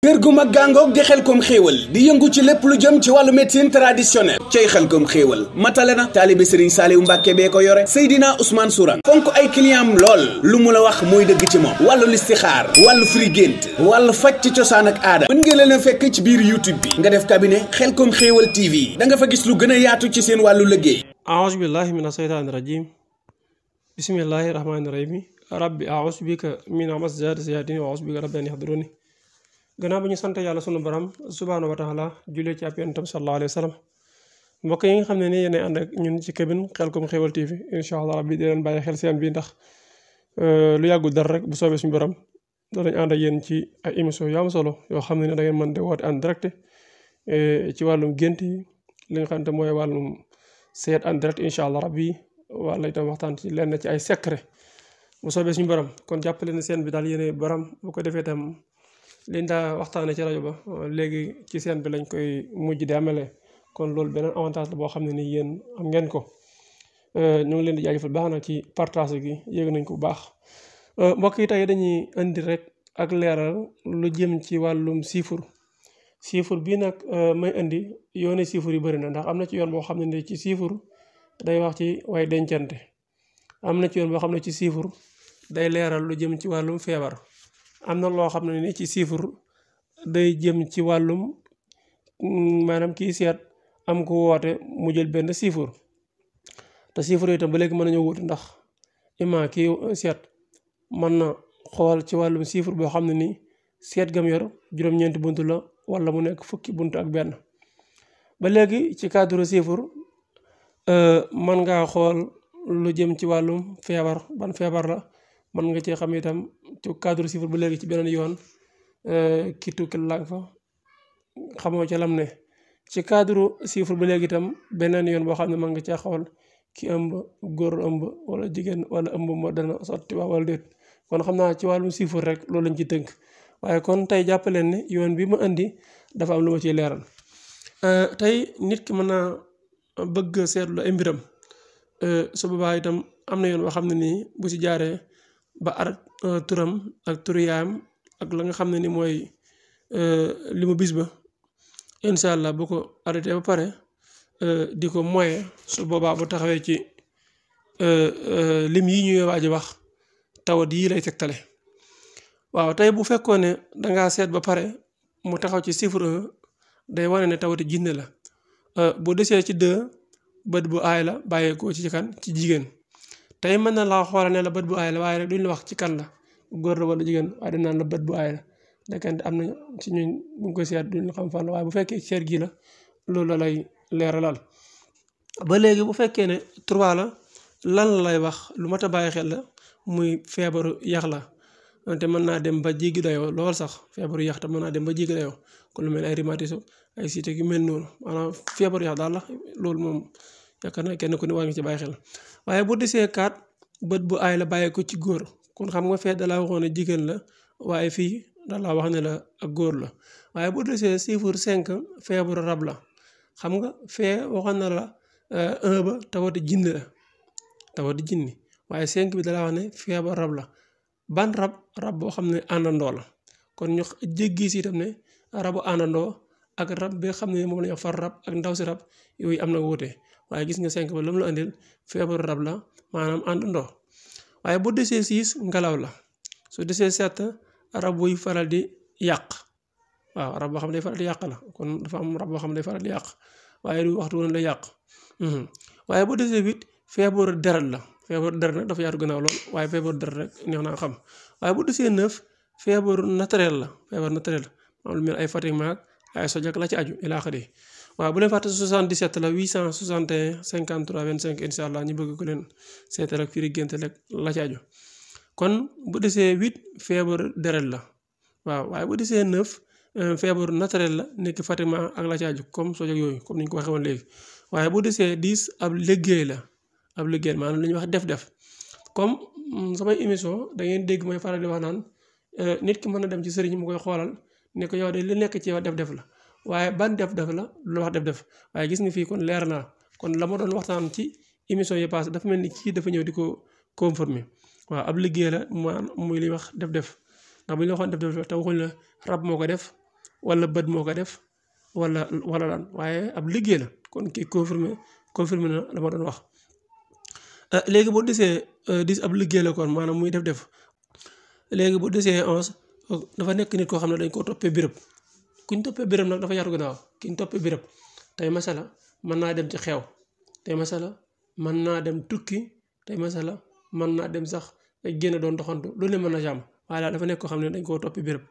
kër gu mag gàngoog di Xelcom xéewal di yëngu ci lépp lu jëm ci wàllu médecine traditionnelle cay Xelcom xéewal matale na taalibe Serigne Saliou Mbàkke bee ko yore Seydina Ousmane Sourang fonk ay client am lool lu mu la wax mooy dëgg ci moom wàllu listixaar wàllu firi gént wàllu faj ci cosaan ak aada mën ngeen leen a fekk ci biir YouTube bi nga def cabinet Xelcom xéewal TV da nga fa gis lu gën a yaatu ci seen wàllu liggéey. aouzu billahi mina seytaani rajim bismillahi rahmaani rahim rabbi aouzu bika min amazaati sayaatin wa aouzu bika rabbi an yahduruni gannaaw ba ñu sant yàlla sunu borom subhaanahu wa taala jullee ci ab yonentam sallallahu alayhi wa sallam mbokk yi nga xam ne ni yéen ànd ak ñun ci cabine Xelcom xéewal TV incha allah rabbi di leen bàyyi xel seen bi ndax lu yàggul dara rek bu soobee suñu borom danañ ànd ak yéen ci ay émission yu am solo yoo xam ne da ngeen mën de woote en direct ci wàllum gént yi li nga xam ne mooy wàllum seet en direct incha allah rabbi wala itam waxtaan ci lenn ci ay secret bu soobee suñu borom kon jàppale na seen bi daal yéene borom bu ko defee itam liñ daa waxtaanee ci rajo ba léegi ci seen bi lañ koy mujj di amele kon loolu beneen avantage la boo xam ne nii yéen am ngeen ko ñu ngi leen di jaajëfal baax na ci partage gi yéeg nañ ko bu baax mbokk yi tey dañuy indi rek ak leeral lu jëm ci wàllum chiffre bii nag may indi yoone chiffre yu bëri na ndax am na ci yoon boo xam ne ni ci chiffre day wax ci way dencante am na ci yoon boo xam ne ci chiffre day leeral lu jëm ci wàllum feebar am na loo xam ne ni ci chiffre day jëm ci wàllum maanaam kii seet am ko woote mu jël benn chiffre te chiffre itam ba léegi mën nañoo wuti ndax ima kii seet mën na xool ci wàllum chiffre boo xam ne ni seet gam yor juróom-ñeenti bunt la wala mu nekk fukki bunt ak benn ba léegi ci cadre chiffre mën ngaa xool lu jëm ci wàllum feebar ban feebar la mën nga cee xam itam ci cadre chiffre ba léegi ci beneen yoon ki tukki lang fa xamoo ca lam ne ci cadre chiffre ba léegi itam beneen yoon boo xam ne mën nga cee xool ki ëmb góor ëmb wala jigéen wala ëmb moo dana sotti waa wala déet kon xam naa ci wàllum chiffre rek loolu lañ ci tënk waaye kon tey jàppaleen ne yoon bi ma indi dafa am lu ma ciy leeral tey nit ki mën naa bëgg seetlu ay mbiram su boobaa itam am na yoon boo xam ne nii bu ci jaaree ba arat turam ak turu yaayam ak la nga xam ne ni mooy li mu bis ba incha allah bu ko arrêté ba pare di ko moye su boobaa bu taxawee ci lim yi ñuy waaj wax tawat yii lay tegtale waaw tey bu fekkoon ne dangaa seet ba pare mu taxaw ci chiffre 1 day wane ne tawati jinne la bu desee ci 2 bët bu aay la bàyyeekoo ci kan ci jigéen tey mën na laa xoolal ne la bët bu aay la waaye rek duñ la wax ci kan la góor la wala jigéen waaye dañ naan la bët bu aay la nekkante am na ci ñun bu ngi koy seet duñ la xam fan la waaye bu fekkee seet gi la loolu la lay leeralal ba léegi bu fekkee ne 3 la lan la lay wax lu mat a bàyyi xel la muy feebaru yax la te mën naa dem ba jéggi dayoo lool sax feebaru yax te mën naa dem ba jéggi dayoo kon lu mel ay rhumatisme ay cité yu mel noonu maanaam feebaru yax daal la loolu moom yaakaar naa kenn ku ne war nga ci bàyyi xel waaye bu desee 4 bët bu aay la bàyyi ko ci góor kon xam nga fee dalaa waxoon ne jigéen la waaye fii dalaa wax ne la ak góor la waaye bu desee chiffre 5 feebaru rab la xam nga fee waxoon na la 1 ba tawati jinne la tawati jinni waaye 5 bi dalaa wax ne feebar rab la ban rab boo xam ne àndandoo la kon ñu jéggi si itam ne rabu àndandoo ak rab bi nga xam ne moom la ñu wax far rab ak ndaw si rab yooyu am na wuute waaye gis nga 5 ba lu mu la andil feebaru rab la maanaam àndandoo waaye bu desee 6 ngelaw la su desee 7 rab buy faral di yàq waaw rab boo xam ne day faral di yàq la kon dafa am rab boo xam ne day faral di yàq waaye du waxtu woon la yàq waaye bu desee 8 feebaru deret la feebaru deret nag dafa yaatu gannaaw lool waaye feebaru deret rek neex naa xam waaye bu desee 9 feebaru naturel la feebaru naturel am lu mel ay fatiguement ak ay sojak la ci aju ilaa xëri waaw bu leen fàtte 77 la 861 53 25 incha allah ñu bëgg ko leen seetal ak firi gént rek la ci aju kon bu desee 8 feebaru deret la waaw waaye bu desee 9 feebaru naturel la nekk fatiguement ak la ci aju comme sojak yooyu comme ni ñu ko waxee woon léegi waaye bu desee 10 ab liggéey la ab liggéey maanaam lu ñuy wax def comme samay émission da ngeen dégg mooy faral di wax naan nit ki mën na dem ci sëriñ mu koy xoolal ne ko yow de li nekk ci yow def la waaye ban def la lu wax def waaye gis nga fii kon leer naa kon la ma doon waxtaan ci émission yi passé dafa mel ni kii dafa ñëw di ko confirmer waaw ab liggéey la muy li wax def ndax bu ñu la waxoon def te waxuñ la rab moo ko def wala bët moo ko def wala lan waaye ab liggéey la kon kii confirmé na la ma doon wax. léegi boo desee 10 ab liggéey la kon maanaam muy def léegi bu desee 11 dafa nekk nit koo xam ne dañ koo toppee béréb kuñ toppee béréb nag dafa yaatu gannaaw kiñ toppee béréb tey masala mën naa dem ci xew tey masala mën naa dem tukki tey masala mën naa dem sax génn doon doxantu lu ne mën na jàmm waaye daal dafa nekk koo xam ne dañ koo toppee béréb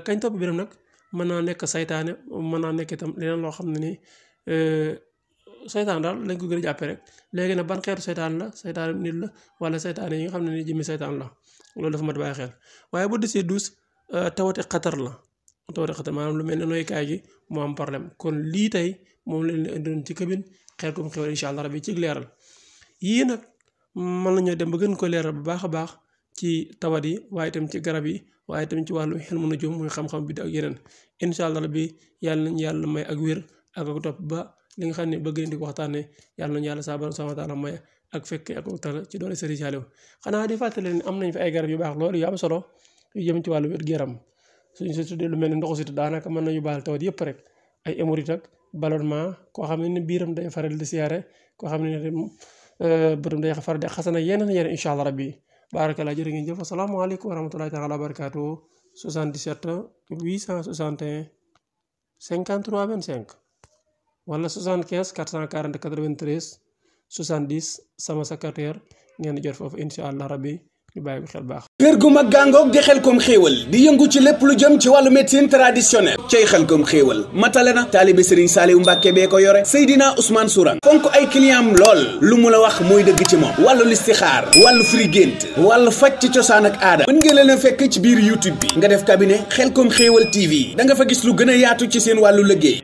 kañ toppee béréb nag mën naa nekk saytaane mën naa nekk itam leneen loo xam ne nii saytaan daal lañ ko gën a jàppee rek léegi nag ban xeetu saytaan la saytaan nit la wala saytaan yi nga xam ne ni jëmmi saytaan la loolu dafa mat bàyyi xel waaye bu desee 12 tawati xatar la tawati xatar maanaam lu mel ne nooykaay gi moo am problème kon lii tey moom leen la indiloon ci cabine Xelcom Xéwal incha allah rabbi ci leeral yii nag mën nañoo dem ba gën ko leeral bu baax a baax ci tawat yi waaye itam ci garab yi waaye itam ci wàllu xelmu nujum muy xam-xam bi ak yeneen incha allah rabbi yàlla nañ yàlla may ak wér ak topp ba li nga xam ne bëgg nañ di ko waxtaanee yàlla nañu yàlla saa borom subhanahu wa taala may ak fekkee ak tal ci doole Serigne Saliou xanaa di fàttali leen am nañ fi ay garab yu baax loolu yu am solo yu jëm ci wàllu wér-gu-yaram suñu si tuddee lu mel ni ndoxu siti daanaka mën nañu baal tawat yëpp rek ay hémorroïde ak ballonnement koo xam ne biiram day faral di siyaare koo xam ne bëtam day faral di xasana yeneen incha allah rabbi barakallah jërë ngeen jëf asalaamaaleykum wa rahmatullahi taala wa barakatuh 77 861 53 25 wala 75 440 93 70 sama secrétaire ngeen jot foofu incha allah rabbi ñu bàyyi ko xel baax. kër gu mag gàngoog di Xelcom Xéwal di yëngu ci lépp lu jëm ci wàllu médecine traditionnelle cay Xelcom Xéwal matale na taalibe Serigne Saliou Mbacke bee ko yore Seydina Ousmane Sourang fonk ay client am lool lu mu la wax mooy dëgg ci moom wàllu listixaar wàllu firi gént wàllu faj ci cosaan ak aada mën ngeen leen a fekk ci biir YouTube bi nga def cabinet Xelcom Xéwal TV da nga fa gis lu gën a yaatu ci seen wàllu liggéey